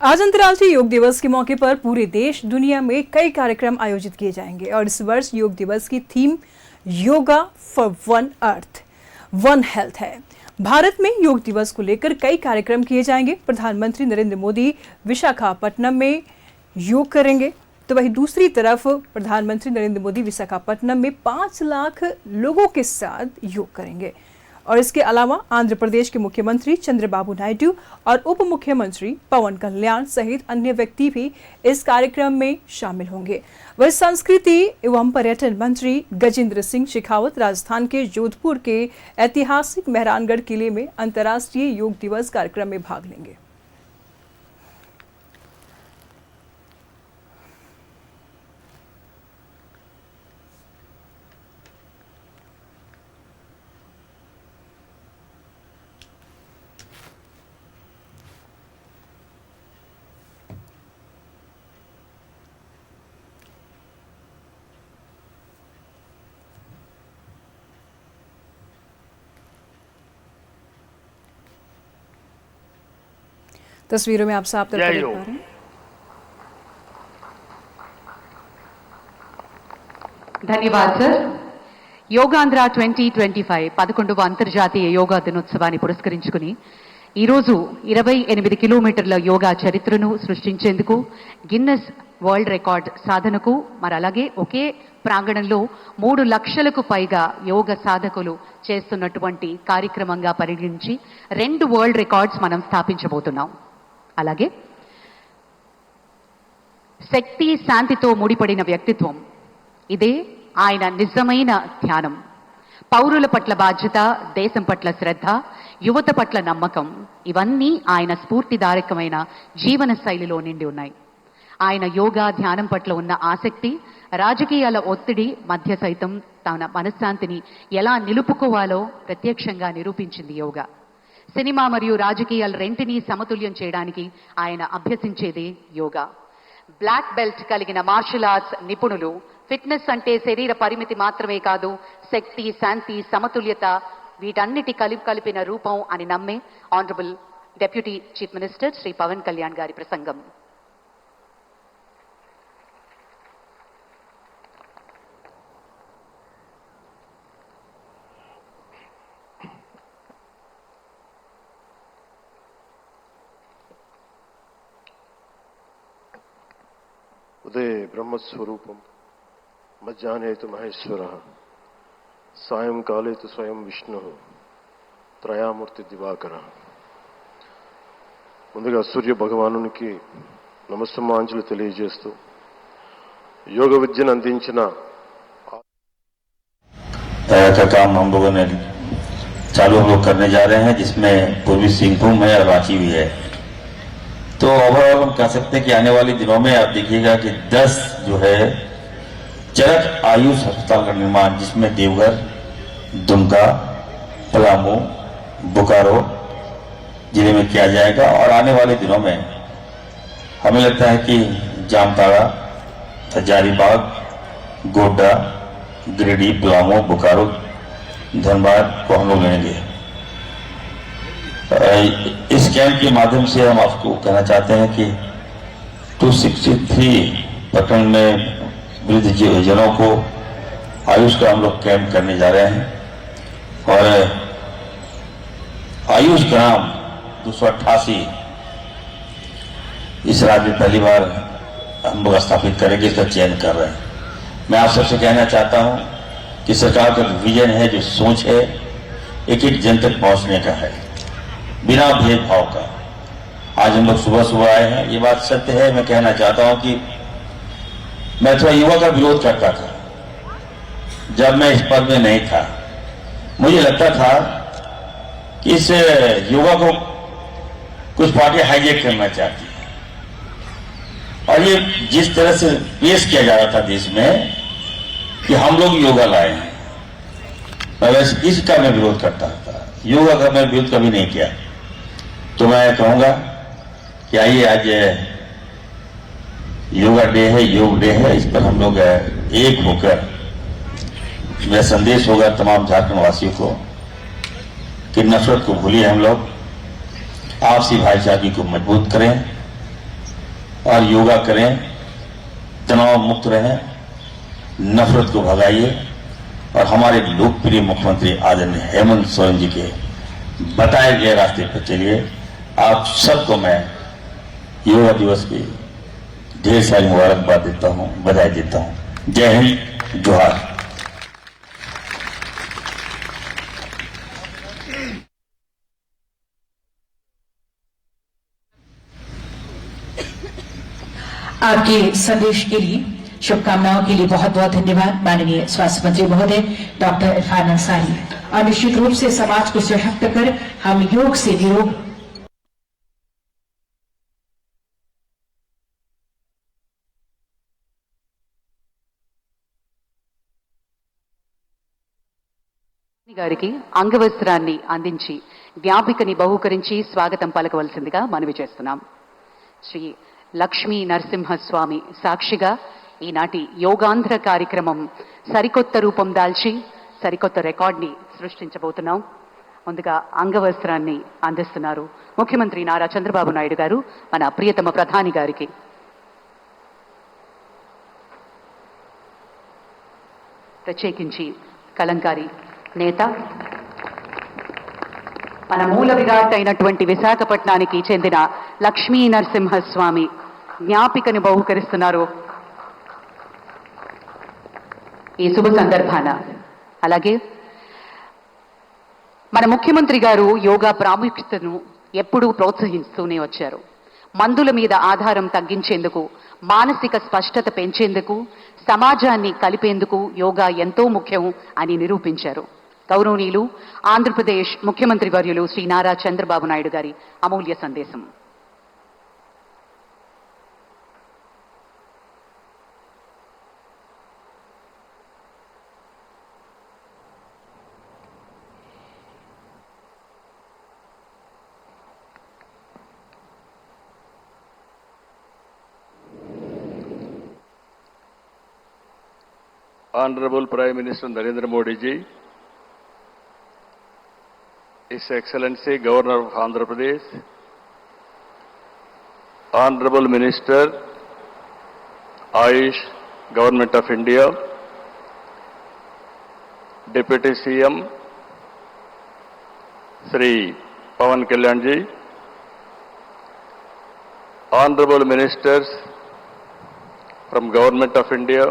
आज अंतर्राष्ट्रीय योग दिवस के मौके पर पूरे देश दुनिया में कई कार्यक्रम आयोजित किए जाएंगे और इस वर्ष योग दिवस की theme yoga for one earth one health है। भारत में योग दिवस को लेकर कई कार्यक्रम किए जाएंगे। प्रधानमंत्री नरेंद्र मोदी विशाखापट्टनम में योग करेंगे, तो वहीं दूसरी तरफ प्रधानमंत्री नरेंद्र मोदी विशाखापट्टनम में 5 लाख लोगों के साथ योग करेंगे। और इसके अलावा आंध्र प्रदेश के मुख्यमंत्री चंद्रबाबू नायडू और उप मुख्यमंत्री पवन कल्याण सहित अन्य व्यक्ति भी इस कार्यक्रम में शामिल होंगे। वह संस्कृति एवं पर्यटन मंत्री गजेंद्र सिंह शेखावत राजस्थान के जोधपुर के ऐतिहासिक मेहरानगढ़ किले में अंतर्राष्ट्रीय योग दिवस कार्यक्रम में भाग लेंगे। तस्वीरों में आप साफ तौर पर देख पा रहे हैं। ధన్యవాదాలు సార్। యోగాంధ్ర 2025 11వ అంతర్జాతీయ యోగా దినోత్సవాన్ని పురస్కరించుకుని ఈరోజు 28 కిలోమీటర్ల యోగా చరిత్రను సృష్టించేందుకు గిన్నెస్ వరల్డ్ రికార్డ్ సాధనకు మరి అలాగే ఒకే ప్రాంగణంలో 3 లక్షలకు పైగా యోగ సాధకులు చేస్తున్నటువంటి కార్యక్రమంగా పరిగణించి 2 వరల్డ్ రికార్డ్స్ మనం స్థాపించబోతున్నాం। అలాగే శక్తి శాంతితో ముడిపడిన వ్యక్తిత్వం, ఇదే ఆయన నిజమైన ధ్యానం। పౌరుల పట్ల బాధ్యత, దేశం పట్ల శ్రద్ధ, యువత పట్ల నమ్మకం, ఇవన్నీ ఆయన స్ఫూర్తిదాయకమైన జీవన శైలిలో నిండి ఉన్నాయి। ఆయన యోగా ధ్యానం పట్ల ఉన్న ఆసక్తి రాజకీయాల ఒత్తిడి మధ్య సైతం తన మనశ్శాంతిని ఎలా నిలుపుకోవాలో ప్రత్యక్షంగా నిరూపించింది యోగా। సినిమా మరియు రాజకీయాల రెంటిని సమతుల్యం చేయడానికి ఆయన అభ్యసించేదే యోగా। బ్లాక్ బెల్ట్ కలిగిన మార్షల్ ఆర్ట్స్ నిపుణులు ఫిట్నెస్ అంటే శరీర పరిమితి మాత్రమే కాదు, శక్తి, శాంతి, సమతుల్యత వీటన్నిటి కలిపిన రూపం అని నమ్మే honourable deputy chief minister Shri Pawan Kalyan గారి ప్రసంగం। उदय ब्रह्मस्वरूपम मध्याह्ने तो महेश्वरः सायंकाले तो स्वयं विष्णुः త్రయామూర్తి దివాకర। ముందుగా సూర్య భగవానునికి నమస్సుమాంజలి తెలియజేస్తూ యోగ విద్యను అందించిన का काम हम लोगों ने चालू हम लोग करने जा रहे हैं, जिसमें पूर्वी सिंहभूम है और रांची भी है। तो ओवरऑल हम कह सकते हैं कि आने वाले दिनों में आप देखिएगा कि 10 जो है चरक आयुष अस्पताल का निर्माण, जिसमें देवघर, दुमका, पलामू, बोकारो जिले में किया जाएगा। और आने वाले दिनों में हमें लगता है कि जामताड़ा, हजारीबाग, गोड्डा, गिरिडीह, पलामू, बोकारो, धनबाद को हम लोग लेंगे। इस कैंप के माध्यम से हम आपको कहना चाहते हैं कि 263 प्रखंड में वृद्ध जनों को आयुष का हम लोग कैंप करने जा रहे हैं। और आयुष ग्राम 288 इस राज्य में पहली बार हम लोग स्थापित करेंगे, इसका चयन कर रहे हैं। मैं आप सबसे कहना चाहता हूं कि सरकार का विजन है, जो सोच है, एक जन तक पहुंचने का है, बिना भेदभाव का। आज हम लोग सुबह सुबह आए हैं, ये बात सत्य है। मैं कहना चाहता हूं कि मैं थोड़ा युवा का विरोध करता था जब मैं इस पद में नहीं था। मुझे लगता था कि इस योगा को कुछ पार्टी हाईजैक करना चाहती है, और ये जिस तरह से पेश किया जा रहा था देश में कि हम लोग योगा लाए हैं, वैसे इसका मैं विरोध करता था। योगा का मैं विरोध कभी नहीं किया। तो मैं कहूंगा कि आइए, आज योगा डे है, योग डे है, इस पर हम लोग एक होकर, मेरा संदेश होगा तमाम झारखंड वासियों को कि नफरत को भूलिए, हम लोग आपसी भाईचारे को मजबूत करें और योगा करें, तनाव मुक्त रहें, नफरत को भगाइए और हमारे लोकप्रिय मुख्यमंत्री आदरणीय हेमंत सोरेन जी के बताए गए रास्ते पर चलिए। आप सबको मैं योगा दिवस की ढेर सारी मुबारकबाद देता हूं, बधाई देता हूं। जय हिंद, जोहार। आपके संदेश के लिए, शुभकामनाओं के लिए बहुत बहुत धन्यवाद माननीय स्वास्थ्य मंत्री महोदय डॉक्टर इरफान अंसारी। और निश्चित रूप से समाज को सशक्त कर हम योग से निरोग గారికి అంగవస్త్రాన్ని అందించి జ్ఞాపికని బహూకరించి స్వాగతం పలకవలసిందిగా మనవి చేస్తున్నాం. శ్రీ లక్ష్మీ నరసింహస్వామి సాక్షిగా ఈనాటి యోగాంధ్ర కార్యక్రమం సరికొత్త రూపం దాల్చి సరికొత్త రికార్డ్ని సృష్టించబోతున్నాం. ముందుగా అంగవస్త్రాన్ని అందిస్తున్నారు ముఖ్యమంత్రి నారా చంద్రబాబు నాయుడు గారు మన ప్రియతమ ప్రధాని గారికి. ప్రత్యేకించి కలంకారీ నేత, మన మూల విరాట్ అయినటువంటి విశాఖపట్నానికి చెందిన లక్ష్మీ నరసింహస్వామి జ్ఞాపికను బహుకరిస్తున్నారు ఈ శుభ సందర్భాన. అలాగే మన ముఖ్యమంత్రి గారు యోగా ప్రాముఖ్యతను ఎప్పుడూ ప్రోత్సహిస్తూనే వచ్చారు. మందుల మీద ఆధారం తగ్గించేందుకు, మానసిక స్పష్టత పెంచేందుకు, సమాజాన్ని కలిపేందుకు యోగా ఎంతో ముఖ్యం అని నిరూపించారు. గౌరవనీయులు ఆంధ్రప్రదేశ్ ముఖ్యమంత్రి వర్యులు శ్రీ నారా చంద్రబాబు నాయుడు గారి అమూల్య సందేశం. Honorable Prime Minister Narendra Modi ji, His Excellency Governor of Andhra Pradesh, Honorable Minister, Ayush, Government of India, Deputy CM, Sri Pawan Kalyan ji, Honorable Ministers from Government of India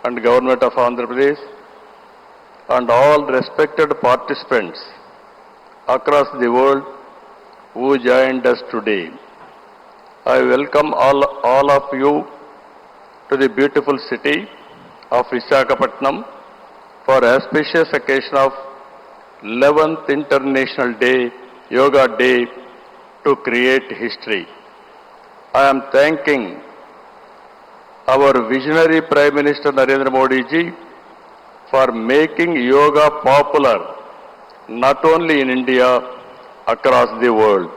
and Government of Andhra Pradesh, and all respected participants across the world who joined us today. I welcome all of you to the beautiful city of Visakhapatnam for auspicious occasion of 11th International Day, Yoga Day, to create history. I am thanking our visionary Prime Minister Narendra Modi ji for making yoga popular not only in India, across the world.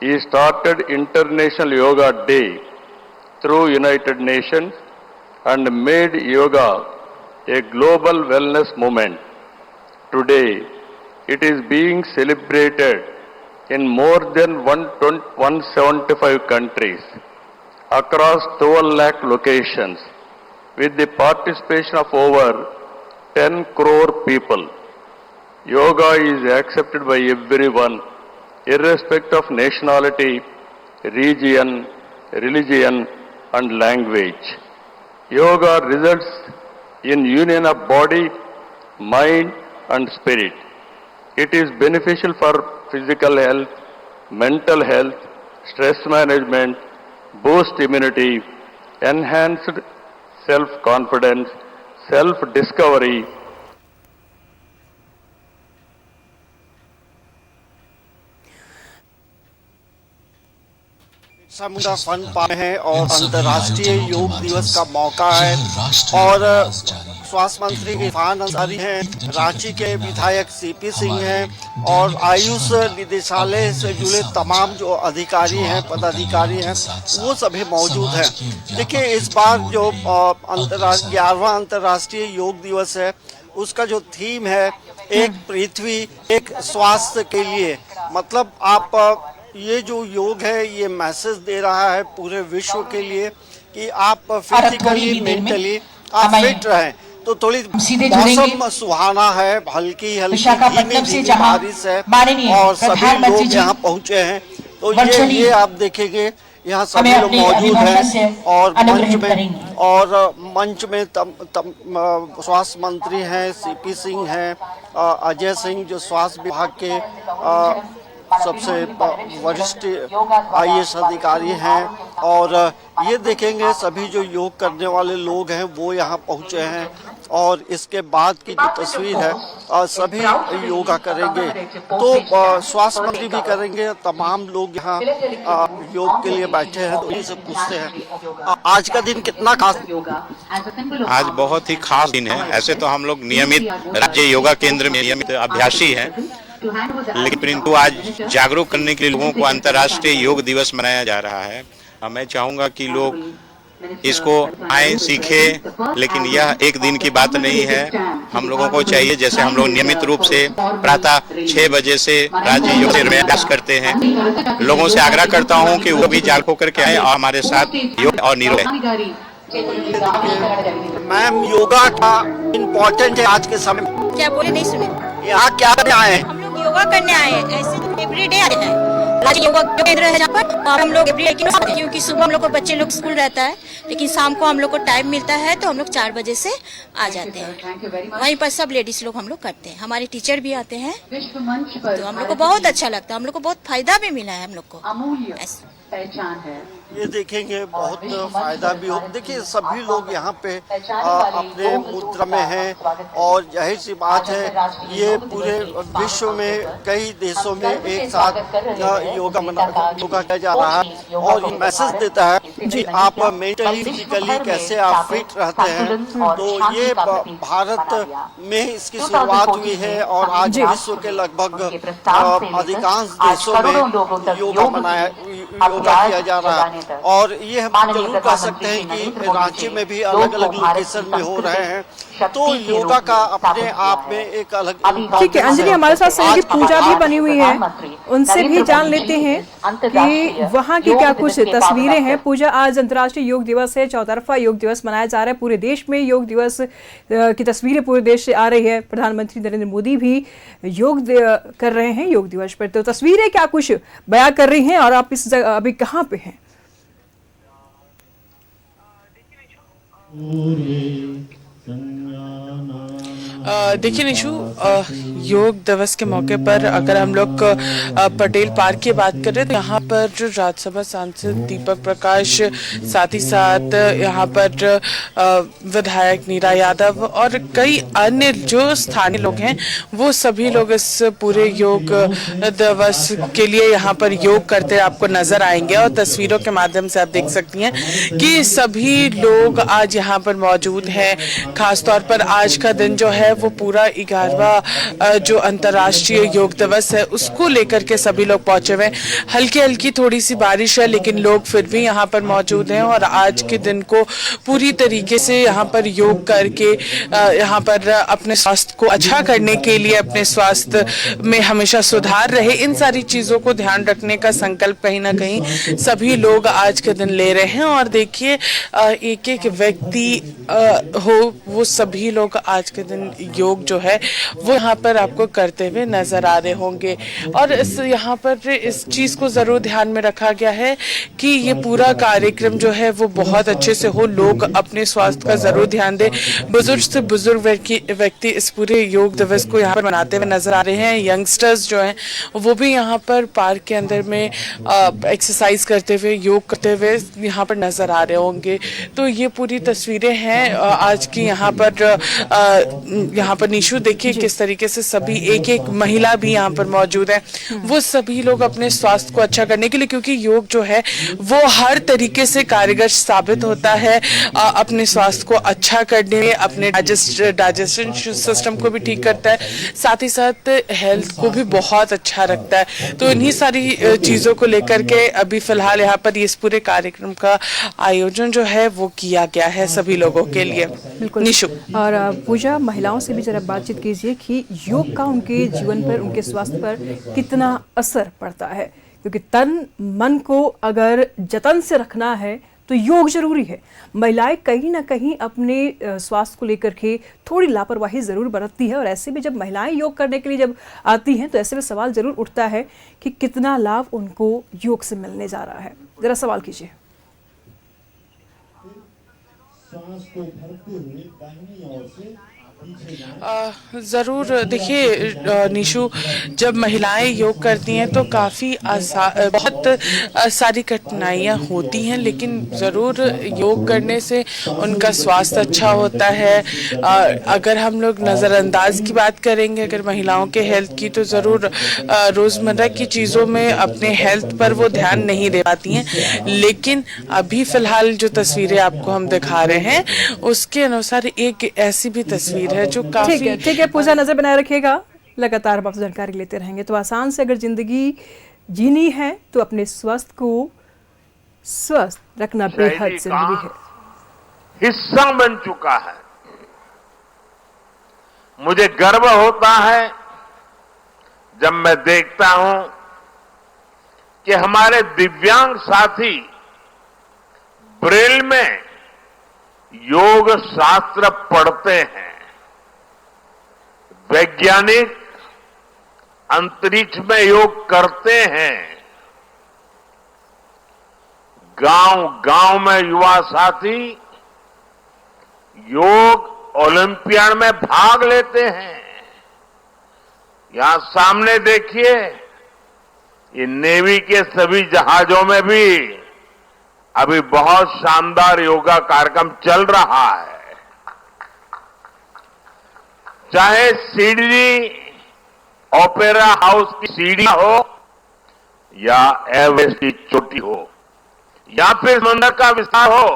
He started International Yoga Day through United Nations and made yoga a global wellness movement. Today, it is being celebrated in more than 175 countries across 12 lakh locations with the participation of over 10 crore people. Yoga is accepted by everyone, irrespective of nationality, region, religion, and language. Yoga results in union of body, mind, and spirit. It is beneficial for physical health, mental health, stress management, boost immunity, enhanced self-confidence, self-discovery. मुद्दा fun पाए हैं और अंतर्राष्ट्रीय योग दिवस का मौका है और स्वास्थ्य मंत्री इरफान अंसारी हैं, रांची के विधायक सीपी सिंह हैं और आयुष निदेशालय से जुड़े तमाम जो अधिकारी हैं, पदाधिकारी हैं, वो सभी मौजूद हैं। देखिए, इस बार जो 11वां अंतर्राष्ट्रीय योग दिवस है, उसका जो थीम है, एक पृथ्वी एक स्वास्थ्य के लिए, मतलब आप ये जो योग है ये मैसेज दे रहा है पूरे विश्व के लिए कि आप फिजिकली मेंटली आप फिट रहें। तो थोड़ी मौसम सुहाना है, हल्की धीमी बारिश है और सभी लोग यहाँ पहुँचे हैं। तो ये आप देखेंगे यहाँ सभी लोग मौजूद हैं और मंच में स्वास्थ्य मंत्री हैं, सीपी सिंह हैं, अजय सिंह जो स्वास्थ्य विभाग के सबसे वरिष्ठ IAS अधिकारी हैं। और ये देखेंगे सभी जो योग करने वाले लोग हैं वो यहाँ पहुँचे हैं और इसके बाद की जो तस्वीर है सभी योगा करेंगे। तो स्वास्थ्य मंत्री भी करेंगे, तमाम लोग यहाँ योग के लिए बैठे हैं। तो इनसे पूछते हैं आज का दिन कितना खास? आज बहुत ही खास दिन है। ऐसे तो हम लोग नियमित राज्य योगा केंद्र में नियमित अभ्यासी हैं, लेकिन परंतु आज जागरूक करने के लिए लोगों को अंतर्राष्ट्रीय योग दिवस मनाया जा रहा है। मैं चाहूंगा कि लोग इसको आए, सीखें, लेकिन यह एक दिन की बात नहीं है। हम लोगों को चाहिए, जैसे हम लोग नियमित रूप से प्रातः 6 बजे से राज्य योग केंद्र में अभ्यास करते हैं, लोगों से आग्रह करता हूं कि वो भी जागरूक होकर के आए और हमारे साथ योग और निरोग रहें। मैम, योगा का इम्पोर्टेंट है आज के समय में। क्या बोले नहीं सुने? यहाँ क्या करने आए हैं? हम लोग योगा करने आए हैं। ऐसे तो एवरीडे आते हैं, राज्य योगा केंद्र है जहाँ पर, और हम लोग एवरीडे क्योंकि सुबह हम लोग को बच्चे लोग स्कूल रहता है, लेकिन शाम को हम लोग को टाइम मिलता है तो हम लोग 4 बजे से आ जाते हैं। वहीं पर सब लेडीज लोग हम लोग करते हैं, हमारे टीचर भी आते हैं, तो हम लोग को बहुत अच्छा लगता है, हम लोग को बहुत फायदा भी मिला है हम लोग को। ये देखेंगे बहुत फायदा भी हो। देखिए सभी लोग यहाँ पे अपने मुद्रा में हैं और जाहिर सी बात है ये पूरे विश्व में कई देशों में एक साथ योगा किया जा रहा है और ये मैसेज देता है कि आप मेंटली फिजिकली कैसे आप फिट रहते हैं। तो ये भारत में इसकी शुरुआत हुई है और आज विश्व के लगभग अधिकांश देशों में योगा किया जा रहा है। और ये हम जरूर कह सकते हैं कि रांची में भी अलग अलग लोकेशन में हो रहे हैं। तो योगा का अपने आप में एक अलग। ठीक है अंजलि, हमारे साथ सहयोगी पूजा भी बनी हुई है, उनसे भी जान लेते हैं कि वहाँ की क्या कुछ तस्वीरें हैं। पूजा, आज अंतर्राष्ट्रीय योग दिवस है, चौतरफा योग दिवस मनाया जा रहा है। पूरे देश में योग दिवस की तस्वीरें पूरे देश से आ रही है। प्रधानमंत्री नरेंद्र मोदी भी योग कर रहे हैं योग दिवस पर। तो तस्वीरें क्या कुछ बयां कर रही हैं और आप इस जगह अभी कहाँ पे हैं? देखिए निशु, योग दिवस के मौके पर अगर हम लोग पटेल पार्क की बात करें तो यहाँ पर जो राज्यसभा सांसद दीपक प्रकाश, साथ ही साथ यहाँ पर विधायक नीरा यादव और कई अन्य जो स्थानीय लोग हैं वो सभी लोग इस पूरे योग दिवस के लिए यहाँ पर योग करते आपको नजर आएंगे। और तस्वीरों के माध्यम से आप देख सकती हैं कि सभी लोग आज यहाँ पर मौजूद हैं। खासतौर पर आज का दिन जो है वो पूरा 11वां जो अंतर्राष्ट्रीय योग दिवस है उसको लेकर के सभी लोग पहुंचे हुए। हल्की हल्की थोड़ी सी बारिश है लेकिन लोग फिर भी यहाँ पर मौजूद हैं और आज के दिन को पूरी तरीके से यहाँ पर योग करके यहाँ पर अपने स्वास्थ्य को अच्छा करने के लिए, अपने स्वास्थ्य में हमेशा सुधार रहे, इन सारी चीजों को ध्यान रखने का संकल्प कहीं ना कहीं सभी लोग आज के दिन ले रहे हैं। और देखिए एक एक व्यक्ति हो वो सभी लोग आज के दिन योग जो है वो यहाँ पर आपको करते हुए नजर आ रहे होंगे। और यहाँ पर इस चीज को जरूर ध्यान में रखा गया है कि ये पूरा कार्यक्रम जो है वो बहुत अच्छे से हो, लोग अपने स्वास्थ्य का जरूर ध्यान दें। बुजुर्ग से बुजुर्ग व्यक्ति इस पूरे योग दिवस को यहाँ पर मनाते हुए नजर आ रहे हैं। यंगस्टर्स जो हैं वो भी यहाँ पर पार्क के अंदर में एक्सरसाइज करते हुए, योग करते हुए यहाँ पर नजर आ रहे होंगे। तो ये पूरी तस्वीरें हैं आज की यहाँ पर निशु। देखिए किस तरीके से सभी एक एक महिला भी यहाँ पर मौजूद है, वो सभी लोग अपने स्वास्थ्य को अच्छा करने के लिए, क्योंकि योग जो है वो हर तरीके से कारगर साबित होता है अपने स्वास्थ्य को अच्छा करने में, अपने डाइजेशन सिस्टम को भी ठीक करता है, साथ ही साथ हेल्थ को भी बहुत अच्छा रखता है। तो इन्हीं सारी चीजों को लेकर के अभी फिलहाल यहाँ पर इस पूरे कार्यक्रम का आयोजन जो है वो किया गया है सभी लोगों के लिए। निशु और पूजा, महिलाओं से भी जरा बातचीत कीजिए कि योग का उनके जीवन पर, उनके स्वास्थ्य पर कितना असर पड़ता है, क्योंकि तन मन को अगर जतन से रखना है तो योग जरूरी है। महिलाएं कहीं ना कहीं अपने स्वास्थ्य को लेकर के थोड़ी लापरवाही जरूर बरतती है, और ऐसे में जब महिलाएं योग करने के लिए जब आती हैं तो ऐसे में सवाल जरूर उठता है कि कितना लाभ उनको योग से मिलने जा रहा है। जरा सवाल कीजिए। ज़रूर देखिए निशु, जब महिलाएं योग करती हैं तो काफ़ी बहुत सारी कठिनाइयां होती हैं, लेकिन ज़रूर योग करने से उनका स्वास्थ्य अच्छा होता है। अगर हम लोग नज़रअंदाज की बात करेंगे अगर महिलाओं के हेल्थ की, तो ज़रूर रोज़मर्रा की चीज़ों में अपने हेल्थ पर वो ध्यान नहीं दे पाती हैं। लेकिन अभी फ़िलहाल जो तस्वीरें आपको हम दिखा रहे हैं उसके अनुसार एक ऐसी भी तस्वीर है जो काफ़ी ठीक है पूजा, नजर बनाए रखिएगा, लगातार हम आपसे जानकारी लेते रहेंगे। तो आसान से अगर जिंदगी जीनी है तो अपने स्वास्थ्य को स्वस्थ रखना बेहद जरूरी है। हिस्सा बन चुका है। मुझे गर्व होता है जब मैं देखता हूं कि हमारे दिव्यांग साथी ब्रेल में योग शास्त्र पढ़ते हैं। वैज्ञानिक अंतरिक्ष में योग करते हैं। गांव-गांव में युवा साथी योग ओलंपियाड में भाग लेते हैं। यहां सामने देखिए, ये नेवी के सभी जहाजों में भी अभी बहुत शानदार योगा कार्यक्रम चल रहा है। चाहे सिडनी ओपेरा हाउस की सीढ़ी हो या एवरेस्ट की चोटी हो या फिर समंदर का विस्तार हो,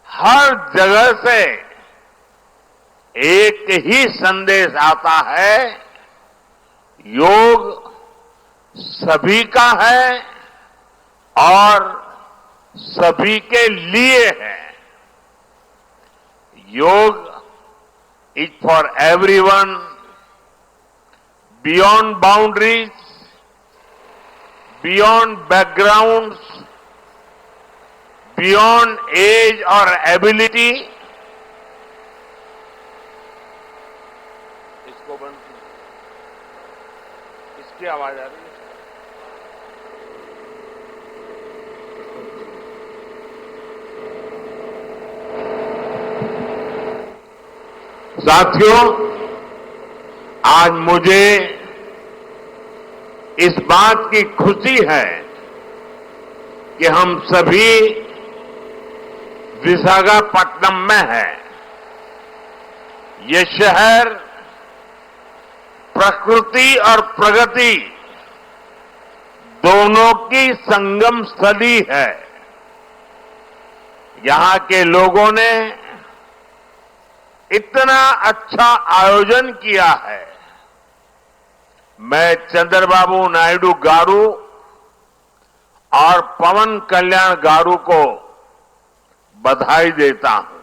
हर जगह से एक ही संदेश आता है, योग सभी का है और सभी के लिए है। योग is for everyone, beyond boundaries, beyond backgrounds, beyond age or ability. इसको बंद कीजिए, इसकी आवाज आ रही है। साथियों, आज मुझे इस बात की खुशी है कि हम सभी विशाखापट्टनम में हैं। ये शहर प्रकृति और प्रगति दोनों की संगम स्थली है। यहां के लोगों ने इतना अच्छा आयोजन किया है। मैं चंद्रबाबू नायडू गारू और पवन कल्याण गारू को बधाई देता हूं।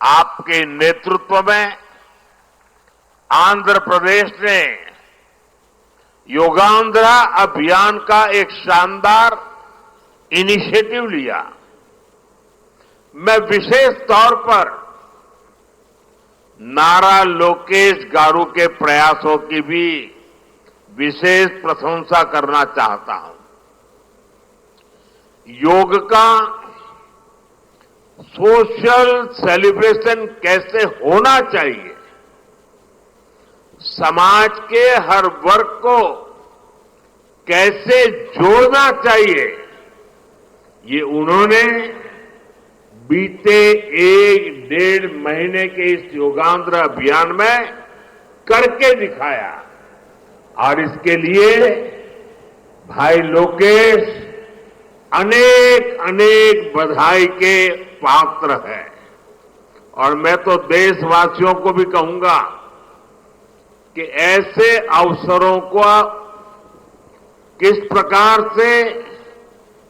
आपके नेतृत्व में आंध्र प्रदेश ने योगांध्रा अभियान का एक शानदार इनिशिएटिव लिया। मैं विशेष तौर पर नारा लोकेश गारू के प्रयासों की भी विशेष प्रशंसा करना चाहता हूं। योग का सोशल सेलिब्रेशन कैसे होना चाहिए, समाज के हर वर्ग को कैसे जोड़ना चाहिए, ये उन्होंने बीते 1-1.5 महीने के इस योगांध्र अभियान में करके दिखाया। और इसके लिए भाई लोकेश अनेक अनेक बधाई के पात्र है। और मैं तो देशवासियों को भी कहूंगा कि ऐसे अवसरों को किस प्रकार से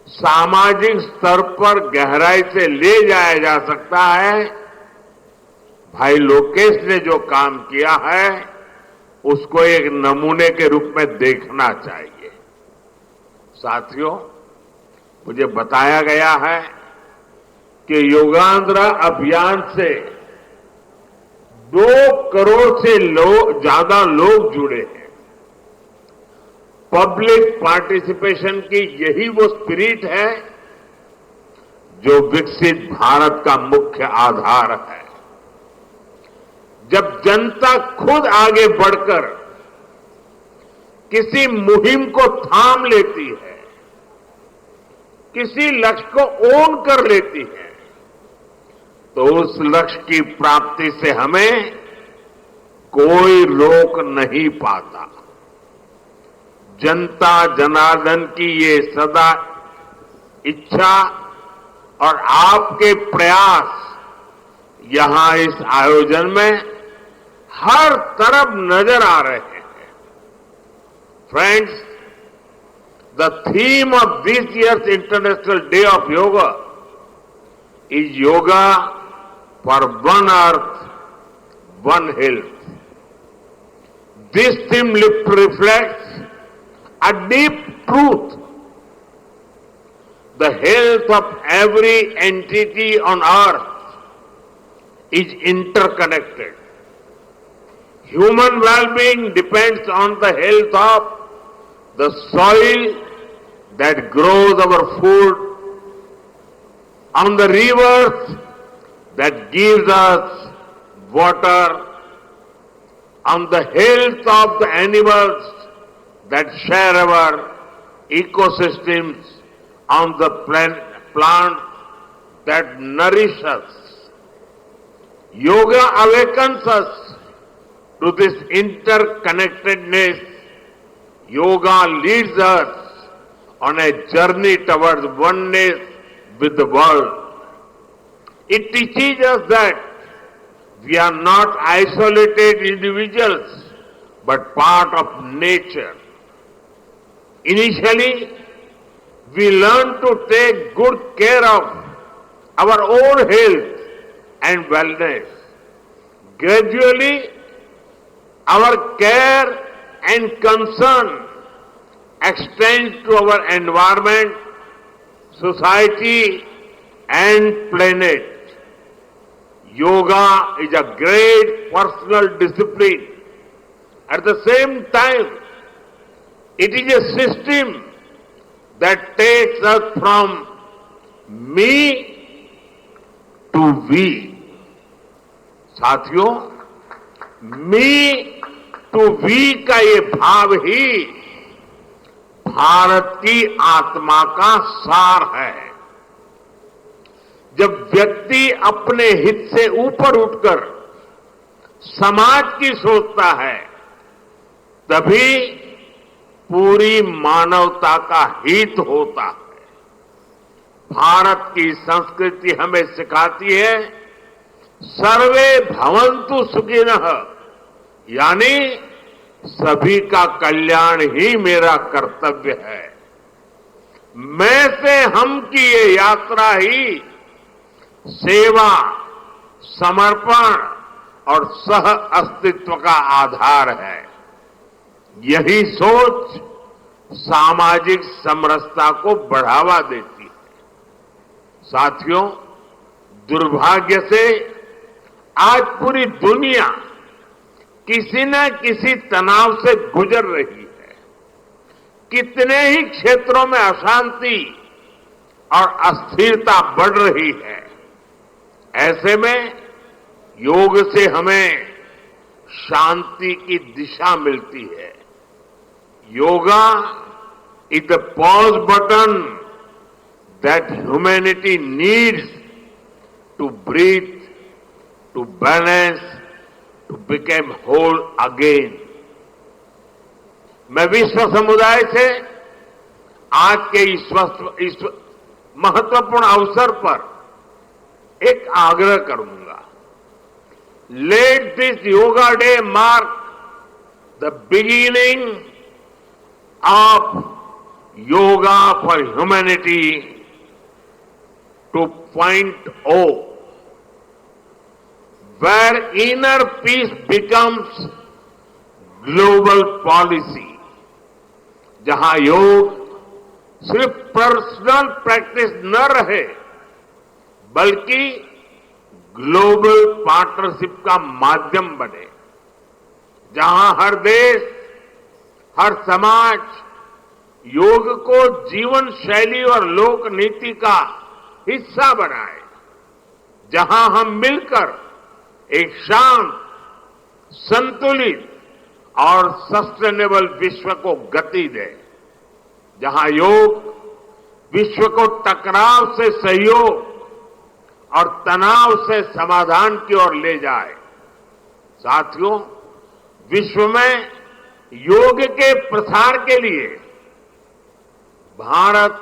सामाजिक स्तर पर गहराई से ले जाया जा सकता है, भाई लोकेश ने जो काम किया है उसको एक नमूने के रूप में देखना चाहिए। साथियों, मुझे बताया गया है कि योगांध्र अभियान से 2 करोड़ से ज्यादा लोग जुड़े हैं। पब्लिक पार्टिसिपेशन की यही वो स्पिरिट है जो विकसित भारत का मुख्य आधार है। जब जनता खुद आगे बढ़कर किसी मुहिम को थाम लेती है, किसी लक्ष्य को ओन कर लेती है, तो उस लक्ष्य की प्राप्ति से हमें कोई रोक नहीं पाता। जनता जनार्दन की ये सदा इच्छा और आपके प्रयास यहां इस आयोजन में हर तरफ नजर आ रहे हैं। Friends, the theme of this year's International Day of Yoga is Yoga for One Earth, One Health. This theme reflects a deep truth. The health of every entity on earth is interconnected. Human well-being depends on the health of the soil that grows our food, on the rivers that gives us water, on the health of the animals that share our ecosystems, on the plants that nourish us. Yoga awakens us to this interconnectedness. Yoga leads us on a journey towards oneness with the world. It teaches us that we are not isolated individuals, but part of nature. Initially, we learn to take good care of our own health and wellness. Gradually, our care and concern extends to our environment, society, and planet. Yoga is a great personal discipline. At the same time, it is a system that takes us from me to we. साथियों, मी to we का ये भाव ही भारत की आत्मा का सार है। जब व्यक्ति अपने हित से ऊपर उठकर समाज की सोचता है, तभी पूरी मानवता का हित होता है। भारत की संस्कृति हमें सिखाती है सर्वे भवन्तु सुखिनः, यानी सभी का कल्याण ही मेरा कर्तव्य है। मैं से हम की ये यात्रा ही सेवा, समर्पण और सह अस्तित्व का आधार है। यही सोच सामाजिक समरसता को बढ़ावा देती है। साथियों, दुर्भाग्य से आज पूरी दुनिया किसी न किसी तनाव से गुजर रही है। कितने ही क्षेत्रों में अशांति और अस्थिरता बढ़ रही है। ऐसे में योग से हमें शांति की दिशा मिलती है। Yoga is the pause button that humanity needs to breathe, to balance, to become whole again. मैं विश्व समुदाय से आज के इस महत्वपूर्ण अवसर पर एक आग्रह करूंगा। Let this Yoga Day mark the beginning of Yoga for Humanity 2.0, where inner peace becomes global policy, जहां योग सिर्फ पर्सनल प्रैक्टिस न रहे, बल्कि ग्लोबल पार्टनरशिप का माध्यम बने, जहां हर देश, हर समाज योग को जीवन शैली और लोक नीति का हिस्सा बनाए, जहां हम मिलकर एक शांत, संतुलित और सस्टेनेबल विश्व को गति दें, जहां योग विश्व को टकराव से सहयोग और तनाव से समाधान की ओर ले जाए। साथियों, विश्व में योग के प्रसार के लिए भारत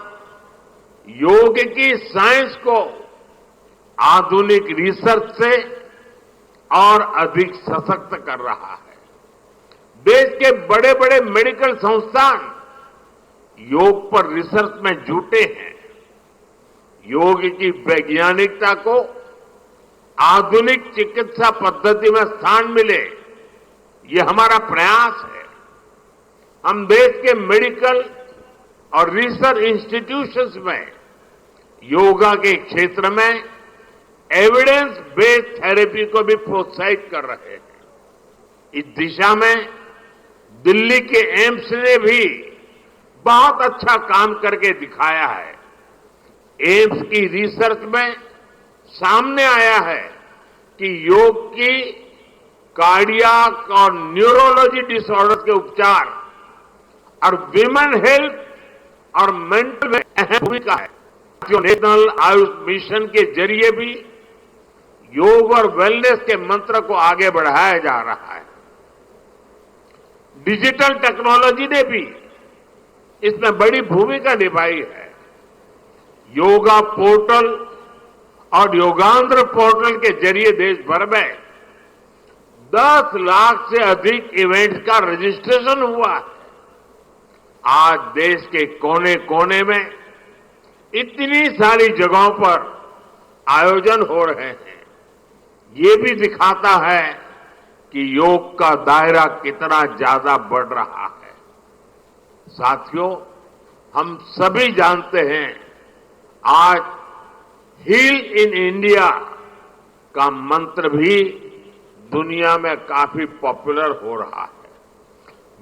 योग की साइंस को आधुनिक रिसर्च से और अधिक सशक्त कर रहा है। देश के बड़े बड़े मेडिकल संस्थान योग पर रिसर्च में जुटे हैं। योग की वैज्ञानिकता को आधुनिक चिकित्सा पद्धति में स्थान मिले, ये हमारा प्रयास है। हम देश के मेडिकल और रिसर्च इंस्टीट्यूशंस में योगा के क्षेत्र में एविडेंस बेस्ड थेरेपी को भी प्रोत्साहित कर रहे हैं। इस दिशा में दिल्ली के एम्स ने भी बहुत अच्छा काम करके दिखाया है। एम्स की रिसर्च में सामने आया है कि योग की कार्डियक और न्यूरोलॉजी डिसऑर्डर के उपचार और विमेन हेल्थ और मेंटल में अहम भूमिका है। नेशनल आयुष मिशन के जरिए भी योग और वेलनेस के मंत्र को आगे बढ़ाया जा रहा है। डिजिटल टेक्नोलॉजी ने भी इसमें बड़ी भूमिका निभाई है। योगा पोर्टल और योगांध्र पोर्टल के जरिए देश भर में 10 लाख से अधिक इवेंट्स का रजिस्ट्रेशन हुआ है। आज देश के कोने कोने में इतनी सारी जगहों पर आयोजन हो रहे हैं। ये भी दिखाता है कि योग का दायरा कितना ज्यादा बढ़ रहा है। साथियों, हम सभी जानते हैं आज हील इन इंडिया का मंत्र भी दुनिया में काफी पॉपुलर हो रहा है।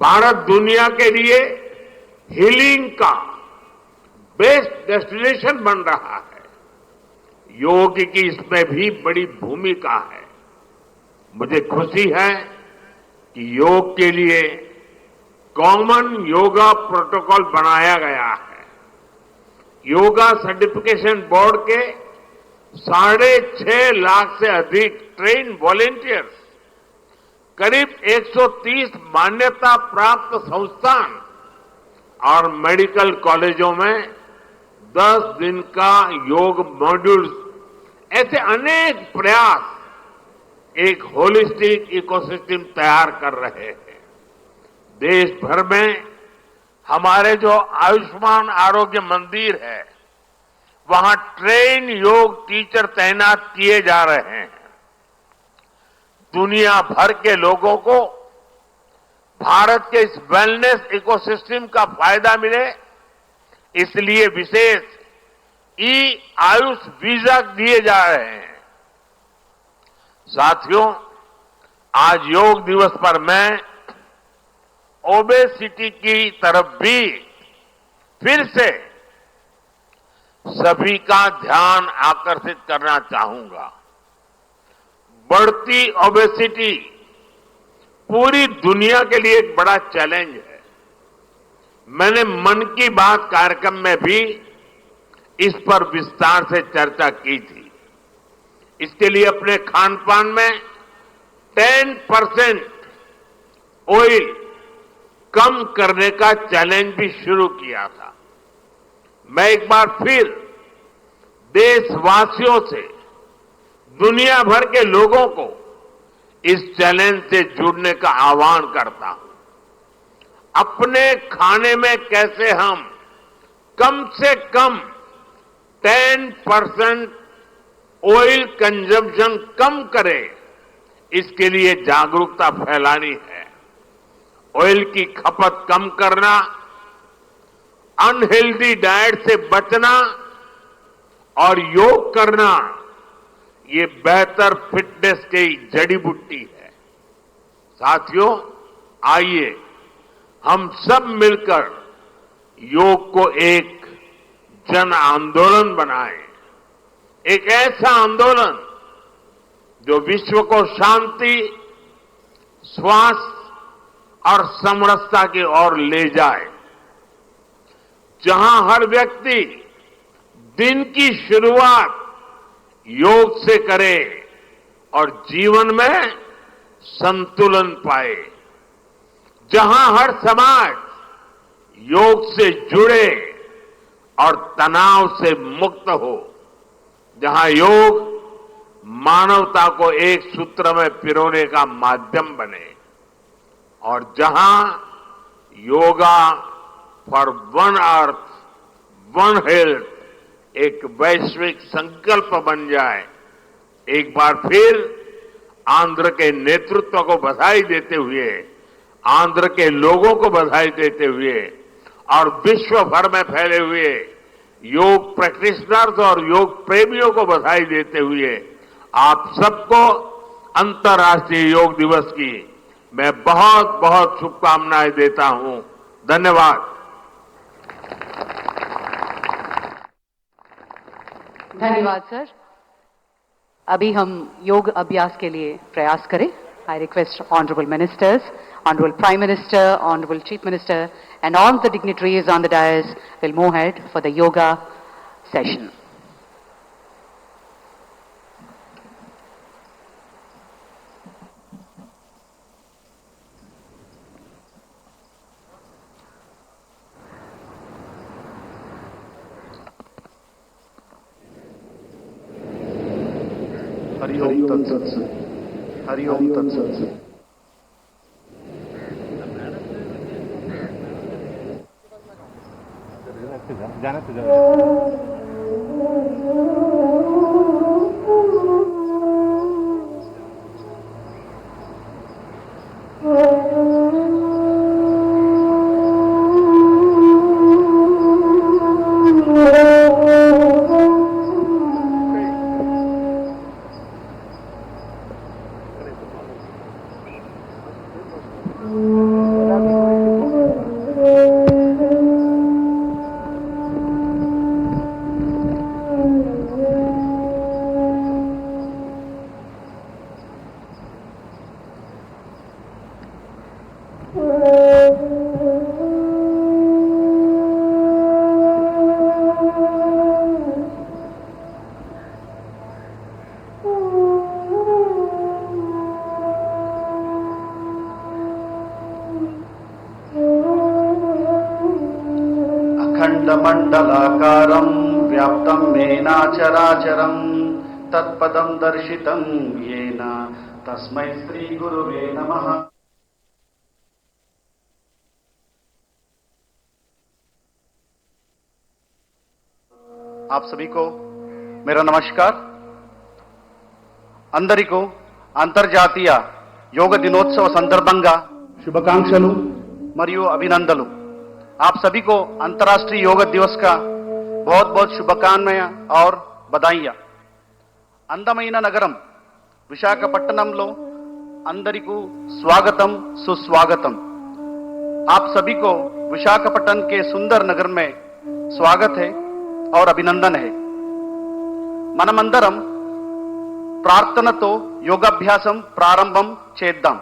भारत दुनिया के लिए हीलिंग का बेस्ट डेस्टिनेशन बन रहा है। योग की इसमें भी बड़ी भूमिका है। मुझे खुशी है कि योग के लिए कॉमन योगा प्रोटोकॉल बनाया गया है। योगा सर्टिफिकेशन बोर्ड के 6.5 लाख से अधिक ट्रेन वॉलेंटियर्स, करीब 130 मान्यता प्राप्त संस्थान और मेडिकल कॉलेजों में 10 दिन का योग मॉड्यूल्स, ऐसे अनेक प्रयास एक होलिस्टिक इकोसिस्टम तैयार कर रहे हैं। देश भर में हमारे जो आयुष्मान आरोग्य मंदिर है, वहां ट्रेन योग टीचर तैनात किए जा रहे हैं। दुनिया भर के लोगों को भारत के इस वेलनेस इकोसिस्टम का फायदा मिले, इसलिए विशेष आयुष वीजा दिए जा रहे हैं। साथियों, आज योग दिवस पर मैं ओबेसिटी की तरफ भी फिर से सभी का ध्यान आकर्षित करना चाहूंगा। बढ़ती ओबेसिटी पूरी दुनिया के लिए एक बड़ा चैलेंज है। मैंने मन की बात कार्यक्रम में भी इस पर विस्तार से चर्चा की थी। इसके लिए अपने खान पान में 10% ऑयल कम करने का चैलेंज भी शुरू किया था। मैं एक बार फिर देशवासियों से, दुनिया भर के लोगों को इस चैलेंज से जुड़ने का आह्वान करता हूं। अपने खाने में कैसे हम कम से कम 10% ऑयल कंजम्पशन कम करें, इसके लिए जागरूकता फैलानी है। ऑयल की खपत कम करना अनहेल्दी डाइट से बचना और योग करना ये बेहतर फिटनेस की जड़ी बूटी है। साथियों, आइए हम सब मिलकर योग को एक जन आंदोलन बनाएं, एक ऐसा आंदोलन जो विश्व को शांति, स्वास्थ्य और समरसता की ओर ले जाए, जहां हर व्यक्ति दिन की शुरुआत योग से करे और जीवन में संतुलन पाए, जहां हर समाज योग से जुड़े और तनाव से मुक्त हो, जहां योग मानवता को एक सूत्र में पिरोने का माध्यम बने और जहां yoga for one earth one health एक वैश्विक संकल्प बन जाए। एक बार फिर आंध्र के नेतृत्व को बधाई देते हुए, आंध्र के लोगों को बधाई देते हुए और विश्व भर में फैले हुए योग प्रैक्टिशनर्स और योग प्रेमियों को बधाई देते हुए आप सबको अंतर्राष्ट्रीय योग दिवस की मैं बहुत बहुत शुभकामनाएं देता हूं। धन्यवाद। धन्यवाद सर। अभी हम योग अभ्यास के लिए प्रयास करें। I request honourable ministers, honourable prime minister, honourable chief minister and all the dignitaries on the dais will move ahead for the yoga session. Hari Om तत्सत्। हरि ओम तत्सत्। जाना तो अखंडमंडलाकारं व्याप्तं येन चराचरं तत्पदं दर्शितं येन तस्मै श्री गुरुवे नमः। आप सभी को मेरा नमस्कार। अंदरिको अंतर्जातीय योग दिनोत्सव संदर्भंगा शुभकांक्षलु मरियु अभिनंदनलु। आप सभी को अंतर्राष्ट्रीय योग दिवस का बहुत बहुत शुभकामनाएं और बधाइयां। అందమైన నగరం విశాఖపట్నంలో అందరికీ स्वागतम सुस्वागतम। आप सभी को विशाखापट्टनम के सुंदर नगर में स्वागत है और अभिनंदन है। మనమందరం प्रार्थनातो योगाभ्यासम प्रारंभम చేద్దాం।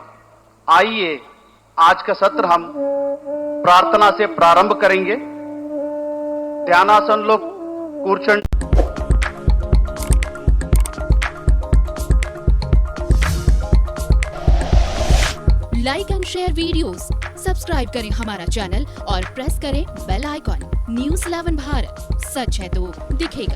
आइए आज का सत्र हम प्रार्थना से प्रारंभ करेंगे। ध्यानासन लोग కూర్చోండి। Like and share videos, subscribe करें हमारा चैनल और प्रेस करें बेल आइकॉन। न्यूज़ 11 भारत, सच है तो दिखेगा।